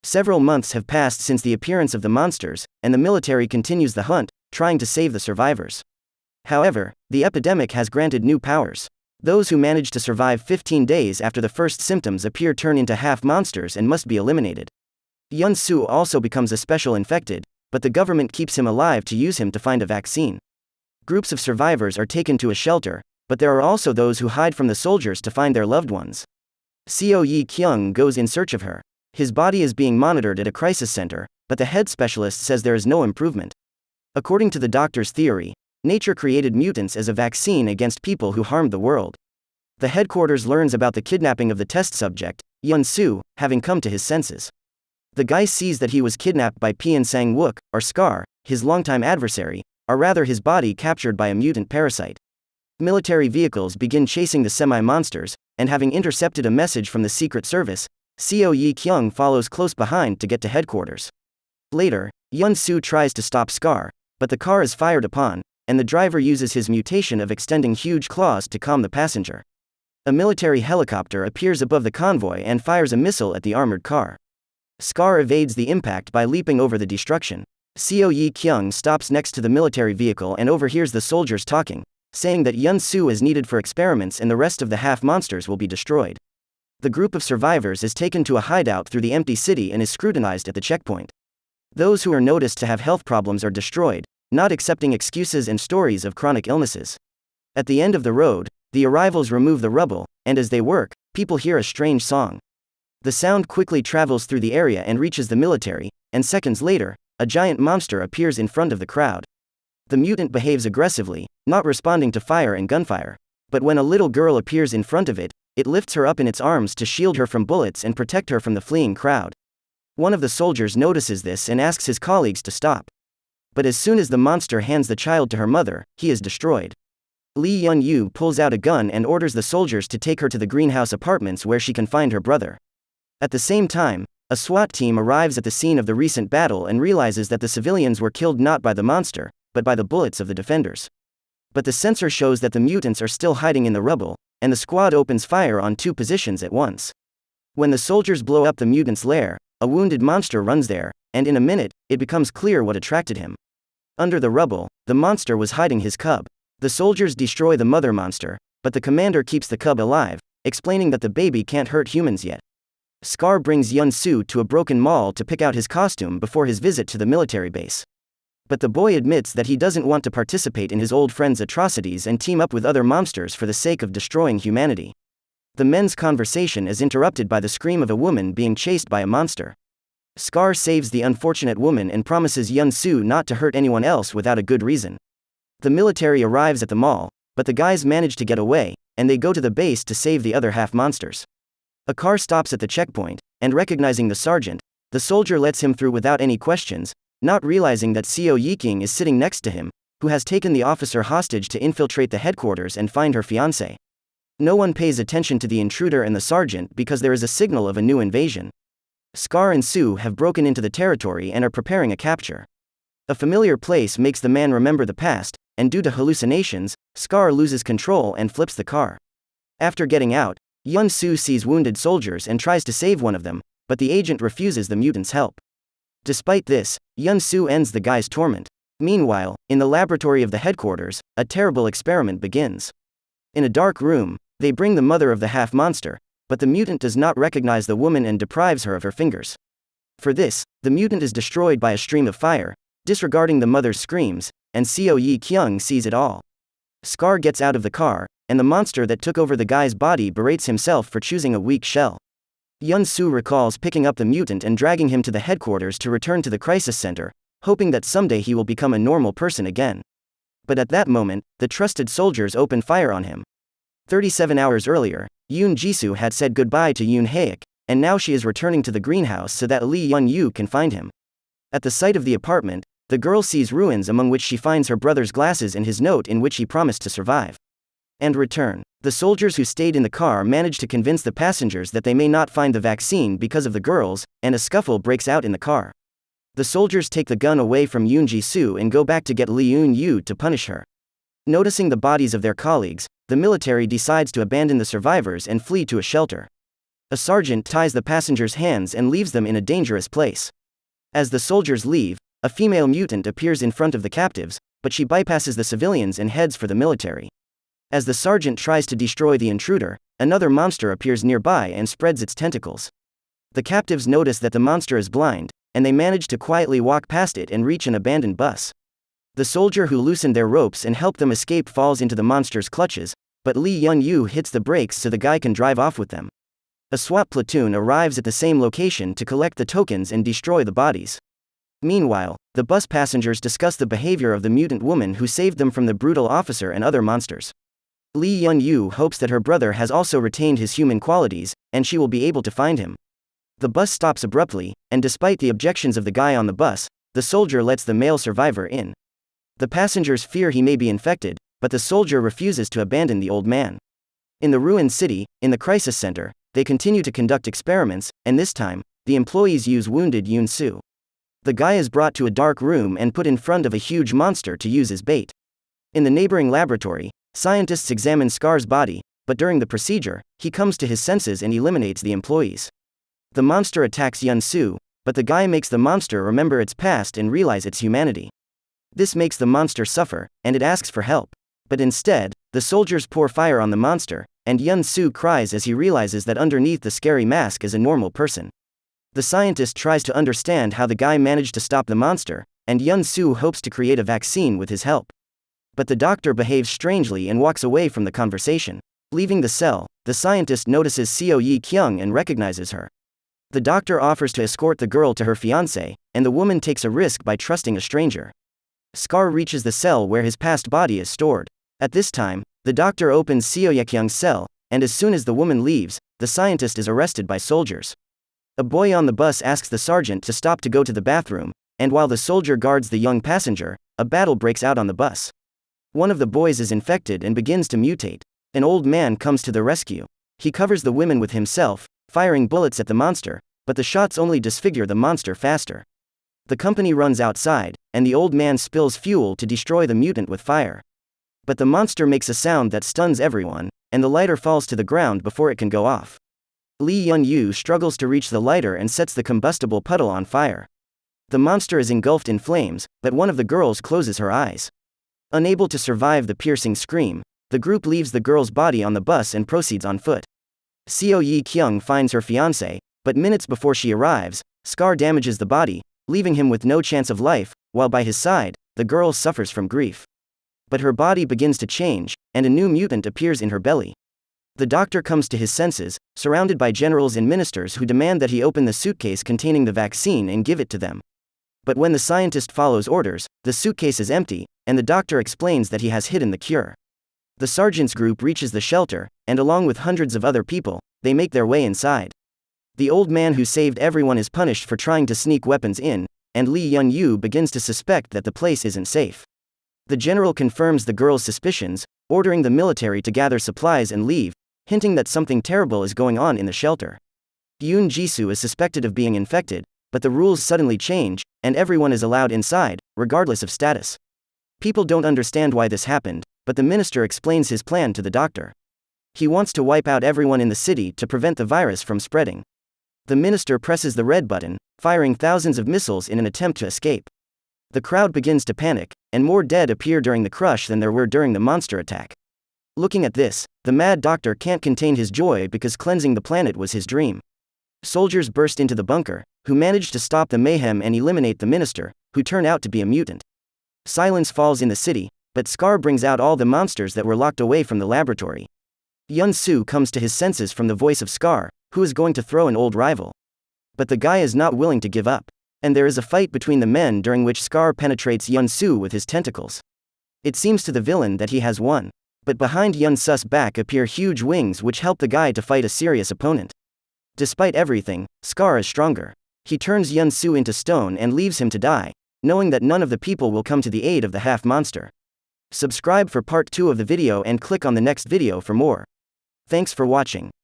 Several months have passed since the appearance of the monsters, and the military continues the hunt, trying to save the survivors. However, the epidemic has granted new powers. Those who manage to survive 15 days after the first symptoms appear turn into half-monsters and must be eliminated. Yun-soo also becomes a special infected, but the government keeps him alive to use him to find a vaccine. Groups of survivors are taken to a shelter, but there are also those who hide from the soldiers to find their loved ones. Seo Yi-kyung goes in search of her. His body is being monitored at a crisis center, but the head specialist says there is no improvement. According to the doctor's theory, nature created mutants as a vaccine against people who harmed the world. The headquarters learns about the kidnapping of the test subject, Yun-soo, having come to his senses. The guy sees that he was kidnapped by Pyeon Sang-wook, or Scar, his longtime adversary, or rather his body captured by a mutant parasite. Military vehicles begin chasing the semi-monsters, and having intercepted a message from the Secret Service, Seo Yi-kyung follows close behind to get to headquarters. Later, Yun-soo tries to stop Scar, but the car is fired upon, and the driver uses his mutation of extending huge claws to calm the passenger. A military helicopter appears above the convoy and fires a missile at the armored car. Scar evades the impact by leaping over the destruction. Seo Yi-kyung stops next to the military vehicle and overhears the soldiers talking, saying that Yun-soo is needed for experiments and the rest of the half-monsters will be destroyed. The group of survivors is taken to a hideout through the empty city and is scrutinized at the checkpoint. Those who are noticed to have health problems are destroyed, not accepting excuses and stories of chronic illnesses. At the end of the road, the arrivals remove the rubble, and as they work, people hear a strange song. The sound quickly travels through the area and reaches the military, and seconds later, a giant monster appears in front of the crowd. The mutant behaves aggressively, not responding to fire and gunfire. But when a little girl appears in front of it, it lifts her up in its arms to shield her from bullets and protect her from the fleeing crowd. One of the soldiers notices this and asks his colleagues to stop. But as soon as the monster hands the child to her mother, he is destroyed. Lee Yun-yu pulls out a gun and orders the soldiers to take her to the greenhouse apartments where she can find her brother. At the same time, a SWAT team arrives at the scene of the recent battle and realizes that the civilians were killed not by the monster, but by the bullets of the defenders. But the sensor shows that the mutants are still hiding in the rubble, and the squad opens fire on 2 positions at once. When the soldiers blow up the mutant's lair, a wounded monster runs there, and in a minute, it becomes clear what attracted him. Under the rubble, the monster was hiding his cub. The soldiers destroy the mother monster, but the commander keeps the cub alive, explaining that the baby can't hurt humans yet. Scar brings Yun-soo to a broken mall to pick out his costume before his visit to the military base. But the boy admits that he doesn't want to participate in his old friend's atrocities and team up with other monsters for the sake of destroying humanity. The men's conversation is interrupted by the scream of a woman being chased by a monster. Scar saves the unfortunate woman and promises Yun-soo not to hurt anyone else without a good reason. The military arrives at the mall, but the guys manage to get away, and they go to the base to save the other half-monsters. A car stops at the checkpoint, and recognizing the sergeant, the soldier lets him through without any questions, not realizing that Seo Yi-kyung is sitting next to him, who has taken the officer hostage to infiltrate the headquarters and find her fiancé. No one pays attention to the intruder and the sergeant because there is a signal of a new invasion. Scar and Sue have broken into the territory and are preparing a capture. A familiar place makes the man remember the past, and due to hallucinations, Scar loses control and flips the car. After getting out, Yun-soo sees wounded soldiers and tries to save one of them, but the agent refuses the mutant's help. Despite this, Yun-soo ends the guy's torment. Meanwhile, in the laboratory of the headquarters, a terrible experiment begins. In a dark room, they bring the mother of the half-monster, but the mutant does not recognize the woman and deprives her of her fingers. For this, the mutant is destroyed by a stream of fire, disregarding the mother's screams, and Seo Yi-kyung sees it all. Scar gets out of the car, and the monster that took over the guy's body berates himself for choosing a weak shell. Yun-soo recalls picking up the mutant and dragging him to the headquarters to return to the crisis center, hoping that someday he will become a normal person again. But at that moment, the trusted soldiers open fire on him. 37 hours earlier, Yoon Jisoo had said goodbye to Yoon Haek, and now she is returning to the greenhouse so that Lee Yun-yu can find him. At the site of the apartment, the girl sees ruins among which she finds her brother's glasses and his note in which he promised to survive and return. The soldiers who stayed in the car manage to convince the passengers that they may not find the vaccine because of the girls, and a scuffle breaks out in the car. The soldiers take the gun away from Yoon Ji-soo and go back to get Lee Yoon-yu to punish her. Noticing the bodies of their colleagues, the military decides to abandon the survivors and flee to a shelter. A sergeant ties the passengers' hands and leaves them in a dangerous place. As the soldiers leave, a female mutant appears in front of the captives, but she bypasses the civilians and heads for the military. As the sergeant tries to destroy the intruder, another monster appears nearby and spreads its tentacles. The captives notice that the monster is blind, and they manage to quietly walk past it and reach an abandoned bus. The soldier who loosened their ropes and helped them escape falls into the monster's clutches, but Lee Yun-yu hits the brakes so the guy can drive off with them. A SWAT platoon arrives at the same location to collect the tokens and destroy the bodies. Meanwhile, the bus passengers discuss the behavior of the mutant woman who saved them from the brutal officer and other monsters. Lee Yun-yu hopes that her brother has also retained his human qualities, and she will be able to find him. The bus stops abruptly, and despite the objections of the guy on the bus, the soldier lets the male survivor in. The passengers fear he may be infected, but the soldier refuses to abandon the old man. In the ruined city, in the crisis center, they continue to conduct experiments, and this time, the employees use wounded Yun-soo. The guy is brought to a dark room and put in front of a huge monster to use as bait. In the neighboring laboratory, scientists examine Scar's body, but during the procedure, he comes to his senses and eliminates the employees. The monster attacks Yun-soo, but the guy makes the monster remember its past and realize its humanity. This makes the monster suffer, and it asks for help. But instead, the soldiers pour fire on the monster, and Yun-soo cries as he realizes that underneath the scary mask is a normal person. The scientist tries to understand how the guy managed to stop the monster, and Yun-soo hopes to create a vaccine with his help. But the doctor behaves strangely and walks away from the conversation. Leaving the cell, the scientist notices Seo Yi-kyung and recognizes her. The doctor offers to escort the girl to her fiancé, and the woman takes a risk by trusting a stranger. Scar reaches the cell where his past body is stored. At this time, the doctor opens Seo Yi-kyung's cell, and as soon as the woman leaves, the scientist is arrested by soldiers. A boy on the bus asks the sergeant to stop to go to the bathroom, and while the soldier guards the young passenger, a battle breaks out on the bus. One of the boys is infected and begins to mutate. An old man comes to the rescue. He covers the women with himself, firing bullets at the monster, but the shots only disfigure the monster faster. The company runs outside, and the old man spills fuel to destroy the mutant with fire. But the monster makes a sound that stuns everyone, and the lighter falls to the ground before it can go off. Lee Yun-yu struggles to reach the lighter and sets the combustible puddle on fire. The monster is engulfed in flames, but one of the girls closes her eyes. Unable to survive the piercing scream, the group leaves the girl's body on the bus and proceeds on foot. Seo Yi-kyung finds her fiancé, but minutes before she arrives, Scar damages the body, leaving him with no chance of life, while by his side, the girl suffers from grief. But her body begins to change, and a new mutant appears in her belly. The doctor comes to his senses, surrounded by generals and ministers who demand that he open the suitcase containing the vaccine and give it to them. But when the scientist follows orders, the suitcase is empty, and the doctor explains that he has hidden the cure. The sergeant's group reaches the shelter, and along with hundreds of other people, they make their way inside. The old man who saved everyone is punished for trying to sneak weapons in, and Lee Yun-yu begins to suspect that the place isn't safe. The general confirms the girl's suspicions, ordering the military to gather supplies and leave, hinting that something terrible is going on in the shelter. Yoon Jisoo is suspected of being infected, but the rules suddenly change, and everyone is allowed inside, regardless of status. People don't understand why this happened, but the minister explains his plan to the doctor. He wants to wipe out everyone in the city to prevent the virus from spreading. The minister presses the red button, firing thousands of missiles in an attempt to escape. The crowd begins to panic, and more dead appear during the crush than there were during the monster attack. Looking at this, the mad doctor can't contain his joy because cleansing the planet was his dream. Soldiers burst into the bunker, who manage to stop the mayhem and eliminate the minister, who turn out to be a mutant. Silence falls in the city, but Scar brings out all the monsters that were locked away from the laboratory. Yun-soo comes to his senses from the voice of Scar, who is going to throw an old rival. But the guy is not willing to give up, and there is a fight between the men during which Scar penetrates Yun-soo with his tentacles. It seems to the villain that he has won, but behind Yun-soo's back appear huge wings which help the guy to fight a serious opponent. Despite everything, Scar is stronger. He turns Yun-soo into stone and leaves him to die, knowing that none of the people will come to the aid of the half-monster. Subscribe for part 2 of the video and click on the next video for more. Thanks for watching.